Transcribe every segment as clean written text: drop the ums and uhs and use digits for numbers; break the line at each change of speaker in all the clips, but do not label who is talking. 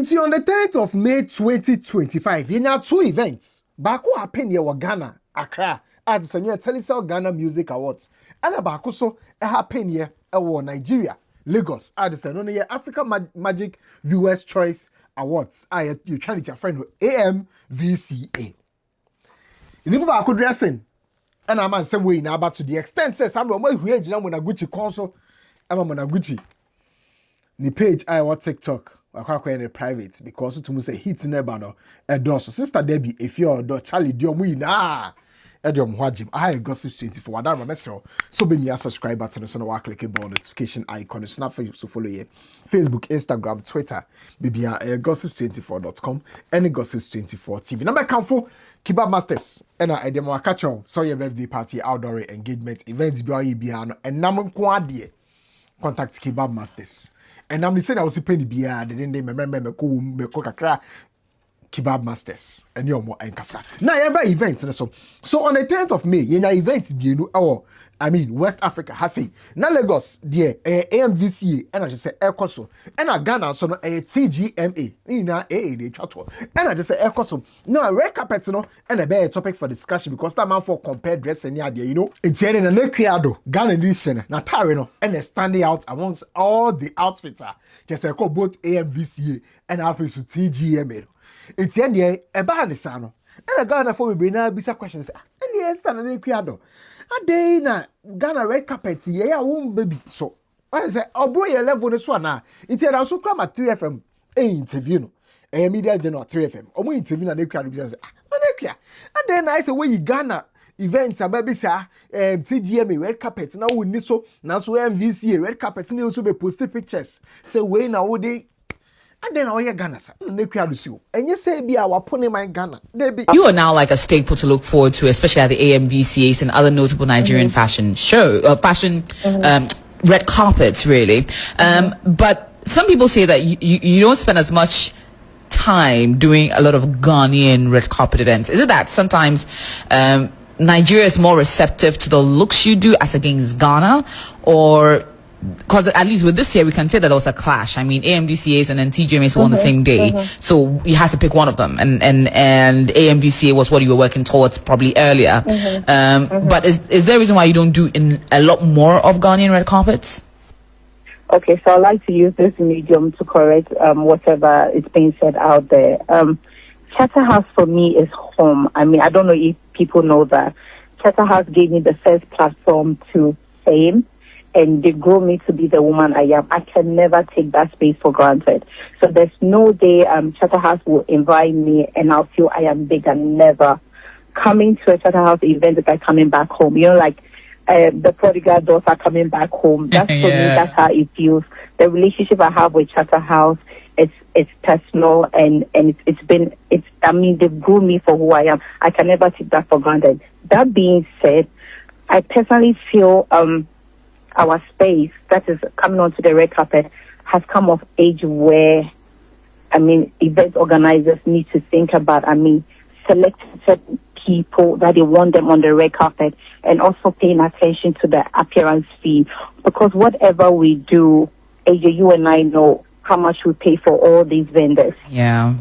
Until on the 10th of May 2025, you have 2 events. Baako happen here Ghana, Accra, at the Telecel Ghana Music Awards. And baako so happen here Nigeria, Lagos, at the Africa Magic Viewers Choice Awards. You trying to friend AMVCA. In the baako dressing, and I'm some way now, but to the extent says I'm going to read Gucci console. I'm on Gucci. The page I watch TikTok. Wakwa in private because to say hit never no so sister Debbie Efia or Charlie Dior mu na Ediom Hwajim I gossip 24 wadama message so be me a subscribe button so na click the notification icon so na so follow ye Facebook, Instagram, Twitter bibia gossip24.com any gossip24 TV number count Kebab Masters and I dem waka catch so your birthday party outdoor engagement events be no and nam ko ade contact Kebab Masters. And I'm saying I was penny beer, then they remember me coca Kebab Masters and you're more enkasa. Now every event so on the 10th of May, you events be West Africa has say na Lagos there AMVCA and I just say Ekoso and a Ghana so no TGMA na they chat and I just say Ekoso no a red carpet no and a better topic for discussion because that man for compared dress and there it's here in a Nekiado Ghana edition na Tarino and a standing out amongst all the outfitter just say both AMVCA and Africa TGMA it's here a banisano and a Ghana for we bring now bisa questions and yes stand in Nekiado a day na Ghana red carpet yeah won't baby so I say oh boy level this one now it's here also come at 3FM interview no media general 3FM omo interview na Nekia do say Nekia and then I say when you Ghana events ababi say TGM red carpet na we ni so na so MVCA red carpet na also be post pictures say we na wo dey. And then I Ghana, and you say be our pony my Ghana.
You are now like a staple to look forward to, especially at the AMVCAs and other notable Nigerian fashion red carpets, really. But some people say that you don't spend as much time doing a lot of Ghanaian red carpet events. Is it that sometimes Nigeria is more receptive to the looks you do as against Ghana, or? Because at least with this year, we can say that there was a clash. I mean, AMVCAs and then TGMAs were on the same day. So you had to pick one of them. And AMVCA was what you were working towards probably earlier. But is there a reason why you don't do a lot more of Ghanaian red carpets?
Okay, so I'd like to use this medium to correct whatever is being said out there. Charterhouse for me is home. I mean, I don't know if people know that. Charterhouse gave me the first platform to fame. And they grow me to be the woman I am. I can never take that space for granted. So there's no day Charterhouse will invite me and I'll feel I am big and never. Coming to a Charterhouse event is like coming back home. You know, like the prodigal daughter coming back home. That's for me, that's how it feels. The relationship I have with Charterhouse, it's personal and they've grown me for who I am. I can never take that for granted. That being said, I personally feel our space that is coming onto the red carpet has come of age where, event organizers need to think about, select certain people that they want them on the red carpet and also paying attention to the appearance fee. Because whatever we do, AJ, you and I know how much we pay for all these vendors.
Yeah.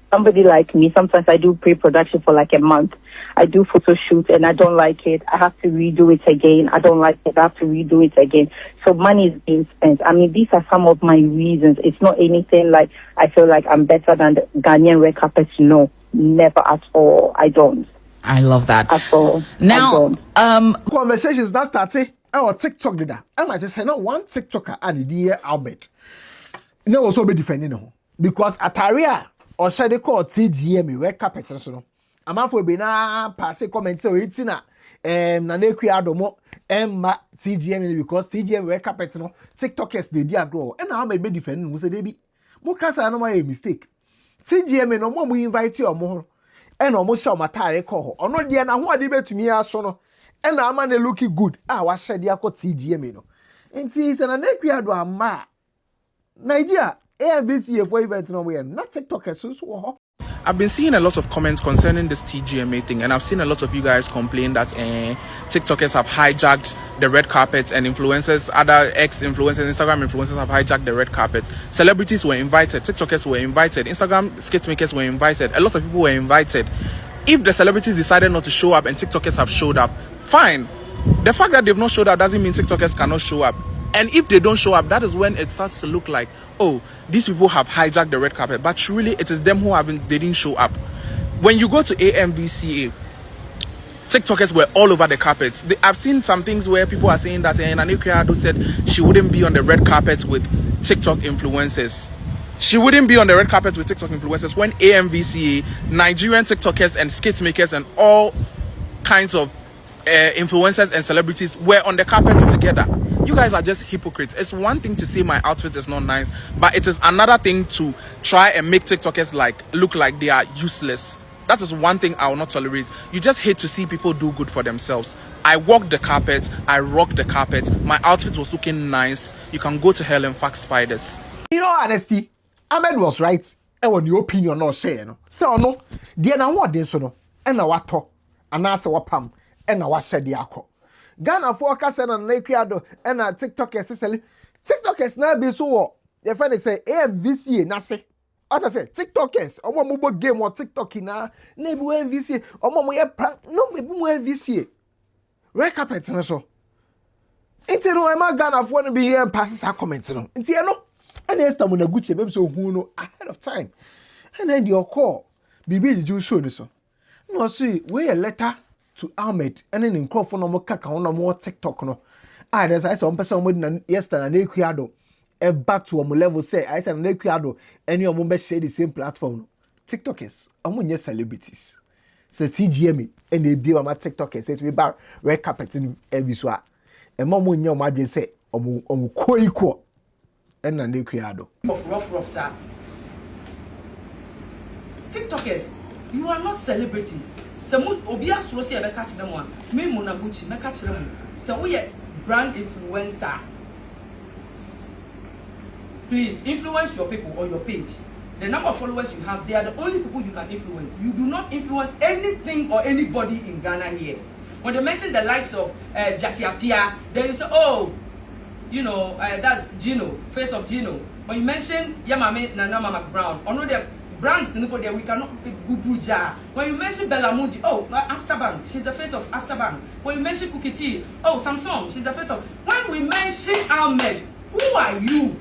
Somebody like me, sometimes I do pre-production for like a month. I do photo shoots and I don't like it. I have to redo it again. I don't like it. I have to redo it again. So money is being spent. These are some of my reasons. It's not anything like I feel like I'm better than the Ghanaian red carpets. No, never at all. I don't.
I love that.
At all.
Now,
conversations that started our TikTok did that. I might just say no one TikToker and the year Albert. No, also be defending because Ataria or should they call TGM red carpet so. Amafo be na pass comment o itina na Nekiado mo emma TGM because TGM red carpet no TikTokers dey dey agro and how may be defend no say dey bi mo kasa no my mistake TGM no mo invite you mo and o mo show matare call ho ono de na ho ade betumi aso no and na ama na looking good wa shade akọ TGM no enti se na Nekiado ama Nigeria ABC for event no we na TikTokers so ho.
I've been seeing a lot of comments concerning this TGMA thing, and I've seen a lot of you guys complain that TikTokers have hijacked the red carpet, and influencers, other ex-influencers, Instagram influencers have hijacked the red carpet. Celebrities were invited, TikTokers were invited, Instagram skit makers were invited, a lot of people were invited. If the celebrities decided not to show up and TikTokers have showed up, fine. The fact that they've not showed up doesn't mean TikTokers cannot show up. And if they don't show up, that is when it starts to look like, oh, these people have hijacked the red carpet. But truly, it is them who they didn't show up. When you go to AMVCA, TikTokers were all over the carpet. I've seen some things where people are saying that Nane Kriado said she wouldn't be on the red carpet with TikTok influencers. She wouldn't be on the red carpet with TikTok influencers when AMVCA, Nigerian TikTokers and skit makers and all kinds of influencers and celebrities were on the carpet together. You guys are just hypocrites. It's one thing to say my outfit is not nice, but it is another thing to try and make TikTokers look like they are useless. That is one thing I will not tolerate. You just hate to see people do good for themselves. I walked the carpet, I rocked the carpet, my outfit was looking nice. You can go to hell and fuck spiders.
In all honesty, Ahmed was right. And when your opinion not share, no. So no, dear na what den so no, and na wato, and na se wapam, and na wa said yako. Ghana for kasa na Kriado and na TikTokers say TikTokers na be so what your friend say AMVCA na say what I say TikTokers omo mo game or TikTok na be AMVCA omo mo ye prank no be mo AMVCA red carpet na so enti no e ma Ghana for no be here passes her comment no enti e no and Esther mo na guche be so hu no ahead of time and then your call bibi ju show ni so no see we a letter to Ahmed and then in crop no more kaka on more TikTok no. There's I saw one person yesterday na Kriado e back to one level say I said na Kriado any of them share the same platform no. TikTokers amunye celebrities. Say TGMA and they be on my TikTokers say to be back red carpet in every so e mo munye o madwe say omu ko equal and na Kriado.
Rough sir. TikTokers, you are not celebrities. So obia so say be catch them one me munaguchi me catch them so we brand influencer. Please influence your people on your page. The number of followers you have, they are the only people you can influence. You do not influence anything or anybody in Ghana here. When they mention the likes of Jackie Apia, then you say, oh, you know, that's Gino, face of Gino. When you mention Yamame Nana Brown, or no, the brands in the body we cannot Gubuja. When you mention Belamundi, oh, Afsaban, she's the face of Afsaban. When you mention Kukiti, oh, Samsung, she's the face of. When we mention Ahmed, who are you?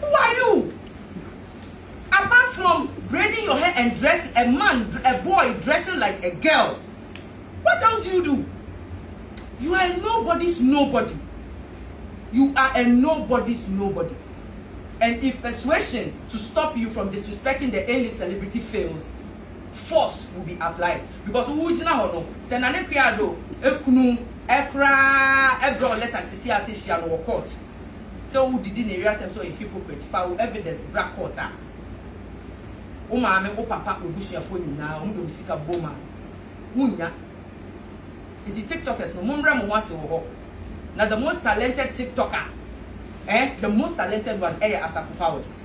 Who are you? Apart from braiding your hair and dressing a boy dressing like a girl, what else do you do? You are nobody's nobody. You are a nobody's nobody. And if persuasion to stop you from disrespecting the A-list celebrity fails, force will be applied. Because who hono say na Kriado ekunu ekra ebro letter sisi asisia no court. So who did in area time so a hypocrite for evidence black court. O maame o papa obusuafo nyina o ndo sika boma. Unya. The TikTokers no mumra mo wase wo ho. Now the most talented TikToker, the most talented one, Asafo Powers.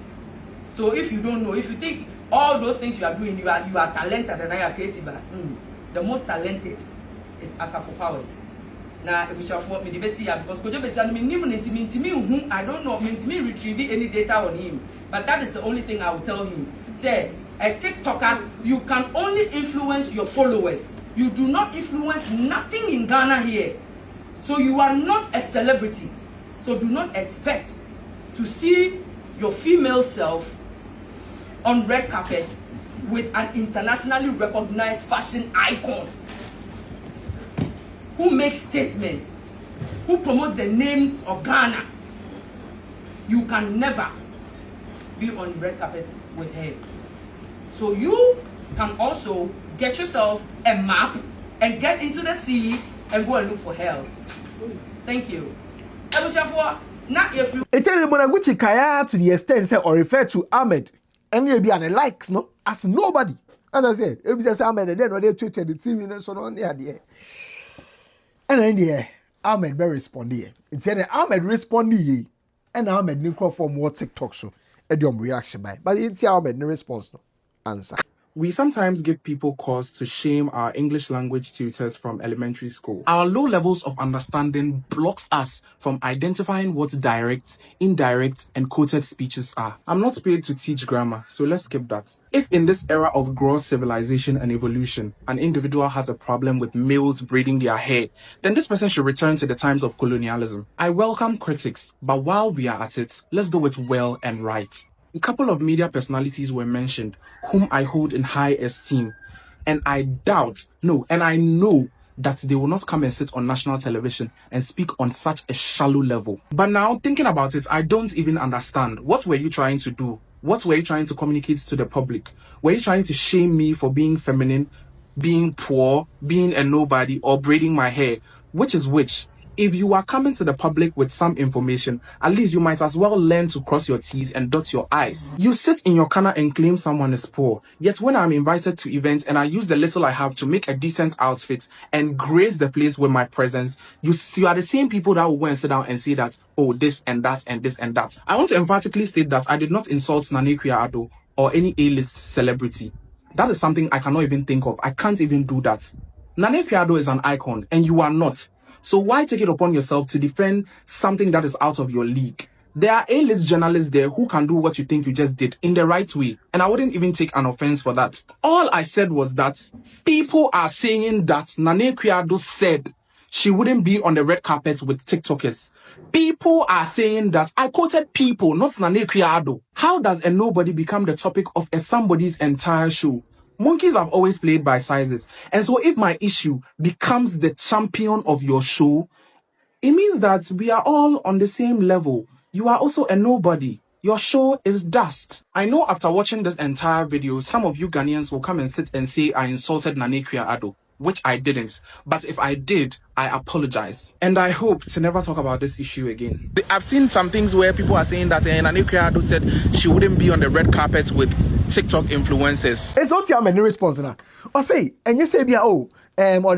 So if you don't know, if you think all those things you are doing, you are talented and you are creative, the most talented is Asafo Powers. Now we shall for me the best here because I don't know, me retrieve any data on him, but that is the only thing I will tell him. Say a TikToker, you can only influence your followers. You do not influence nothing in Ghana here. So you are not a celebrity. So do not expect to see your female self on red carpet with an internationally recognized fashion icon who makes statements, who promote the names of Ghana. You can never be on red carpet with her. So you can also get yourself a map and get into the sea and go and look for help. Thank you. Not if you
it's a Monaguchi Kaya to the extent say or refer to Ahmed and maybe an likes no as nobody. As I said, if you say Ahmed and then they tweeted the team and so on there. And then yeah, Ahmed be respond here. It's Ahmed respond here and Ahmed Nico for more TikTok so. Edium reaction by. But it's our no response no answer.
We sometimes give people cause to shame our English language tutors from elementary school. Our low levels of understanding blocks us from identifying what direct, indirect, and quoted speeches are. I'm not paid to teach grammar, so let's skip that. If in this era of gross civilization and evolution, an individual has a problem with males braiding their hair, then this person should return to the times of colonialism. I welcome critics, but while we are at it, let's do it well and right. A couple of media personalities were mentioned, whom I hold in high esteem, and I know that they will not come and sit on national television and speak on such a shallow level. But now, thinking about it, I don't even understand. What were you trying to do? What were you trying to communicate to the public? Were you trying to shame me for being feminine, being poor, being a nobody, or braiding my hair? Which is which? If you are coming to the public with some information, at least you might as well learn to cross your T's and dot your I's. You sit in your corner and claim someone is poor, yet when I'm invited to events and I use the little I have to make a decent outfit and grace the place with my presence, you are the same people that will go and sit down and say that, oh, this and that and this and that. I want to emphatically state that I did not insult Nane Ado or any A-list celebrity. That is something I cannot even think of. I can't even do that. Nane Ado is an icon and you are not. So why take it upon yourself to defend something that is out of your league? There are A-list journalists there who can do what you think you just did in the right way. And I wouldn't even take an offense for that. All I said was that people are saying that Nane Ado said she wouldn't be on the red carpet with TikTokers. People are saying that. I quoted people, not Nane Ado. How does a nobody become the topic of a somebody's entire show? Monkeys have always played by sizes. And so if my issue becomes the champion of your show, it means that we are all on the same level. You are also a nobody. Your show is dust. I know after watching this entire video, some of you Ghanaians will come and sit and say I insulted Nane Ado, which I didn't. But if I did, I apologize. And I hope to never talk about this issue again. I've seen some things where people are saying that Nane Ado said she wouldn't be on the red carpet with TikTok influencers.
It's what you have response now. Or say, and you say, or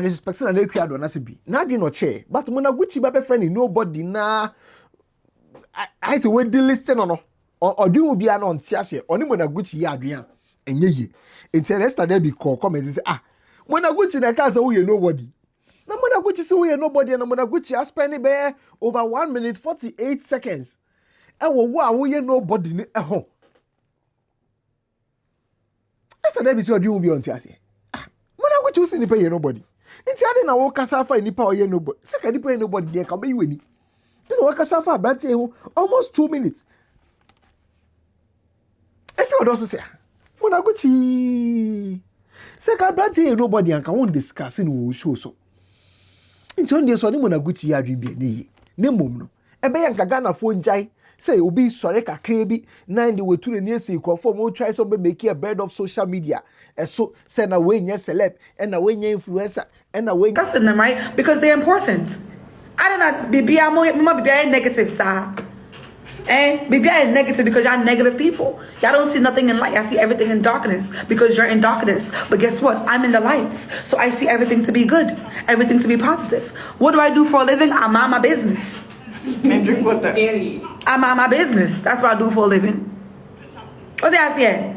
respecting Nane Ado na be. Na be no chair. But when I Gucci baby friend nobody na I say we listen or no. Or do you be an on tiase? Only when I Gucci ya Adrian. And ye. It's a rest there be call come and say when I Gucci na can't say we nobody. Na when I Gucci say we nobody and when I Gucci I spend it over 1 minute 48 seconds. E wo we nobody ni home. Yesterday, because you will be on Tiasi. When I go to see pay nobody. It's adding a walk as far any power nobody. Second, pay nobody there can be winning. You know, walk as far, but almost 2 minutes. If you also say, when I go to second, but nobody and can discuss in show so. Into on this one, when I go to Yadi, no mum. A bayan Kagana phone jai. Say, Obi Soreka Krebi, 90 way to the near sequel for more tries of making a bird of social media. And so send away your celeb and away your influencer and away.
Discussing them, right? Because they're important. I do not be negative, sir. And be negative because y'all negative people. Y'all don't see nothing in light. I see everything in darkness because you're in darkness. But guess what? I'm in the lights. So I see everything to be good, everything to be positive. What do I do for a living? I mind my business. And drink water. I mind my business. That's what I do for a living. What did I say?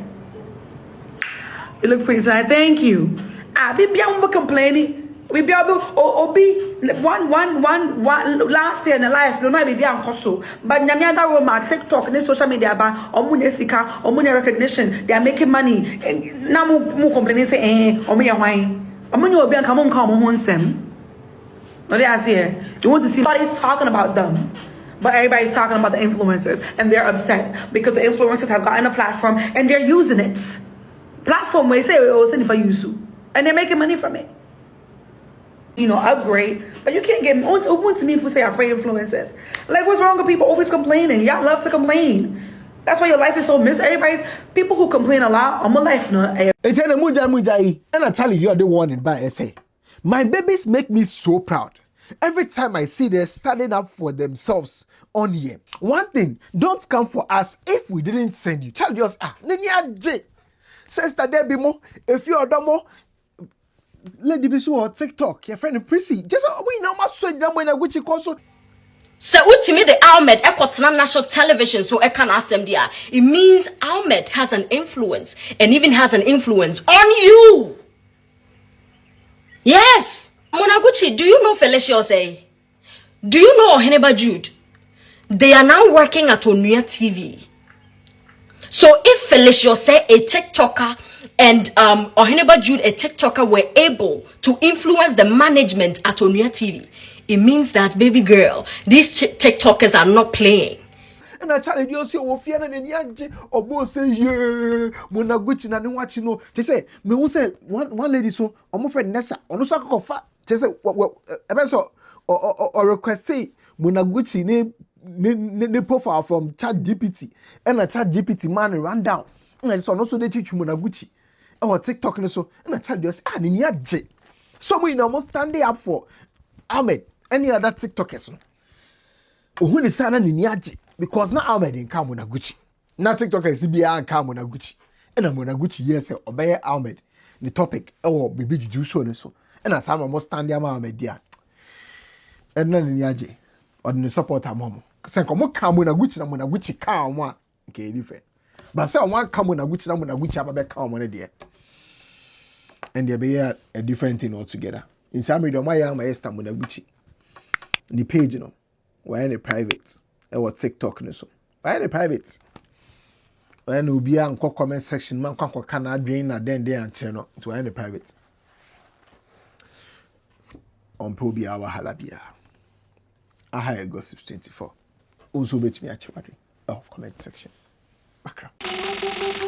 You look pretty tonight. Thank you. I be complaining. We be able one last year in the life. No, be so. But nyamiada room my TikTok and social media about omunya sika, omunya recognition. They are making money. Now mu complaining say omunya wine. Omunya obi an come on sem. What did I say? You want to see everybody's talking about them. But everybody's talking about the influencers and they're upset because the influencers have gotten a platform and they're using it. Platform where they say it was for use and they're making money from it. You know, upgrade, but you can't get open to me if we say I'm afraid influencers. Like, what's wrong with people always complaining? Y'all love to complain. That's why your life is so miserable. People who complain a lot on my life, no.
It's a muja, and I tell you, you're the one in by essay. My babies make me so proud. Every time I see them standing up for themselves on here. One thing, don't come for us if we didn't send you. Tell us, Nenia J. Sister Debbie Mo, if you're Domo, Lady Bisu or TikTok, your friend Prissy. Just we know my sweat them when I wish you also.
So ultimately the Ahmed Ekotana national television so I can ask them there. It means Ahmed has an influence and even has an influence on you. Yes. Monaguchi, do you know Felicia Osei? Do you know Oheneba Jude? They are now working at Onuya TV. So if Felicia Osei, a TikToker, and Oheneba Jude, a TikToker, were able to influence the management at Onuya TV, it means that, baby girl, these TikTokers are not playing.
And I challenge you, say, Efia na nyaje, obo say, yeah, Monaguchi na ni wachi no. Just say, me who say one lady so, omo friend Nessa, ono so kofa. Just say, so or request say Monaguchi ne profile from ChatGPT, and a ChatGPT man ran down. And I saw no so they teach Monaguchi. Or TikTok no so, and I tell you, ah, ni nyaje. So we almost standing up for Ahmed. Any other TikTokers? Who is sana ni nyaje? Because now Ahmed in come Monaguchi. Now TikTokers be an come Monaguchi. And a Monaguchi yes obey Ahmed. The topic oh baby juju so. And as I'm almost standing Ahmed there. And then ni nyaje. Or the support a mom. Say come come Monaguchi na Monaguchi come one. Okay different. But say one come Monaguchi na Monaguchi ababe come one there. And they be a different thing altogether. In some way, my young Esther Monaguchi. The page, you know, why in the private? Or TikTok, no so. Why in the private? When you be on comment section, man can drain a then there and channel. So why in the private? On Probi our halabia. I hire gossips 24. Also bet me at your comment section. Magraheb.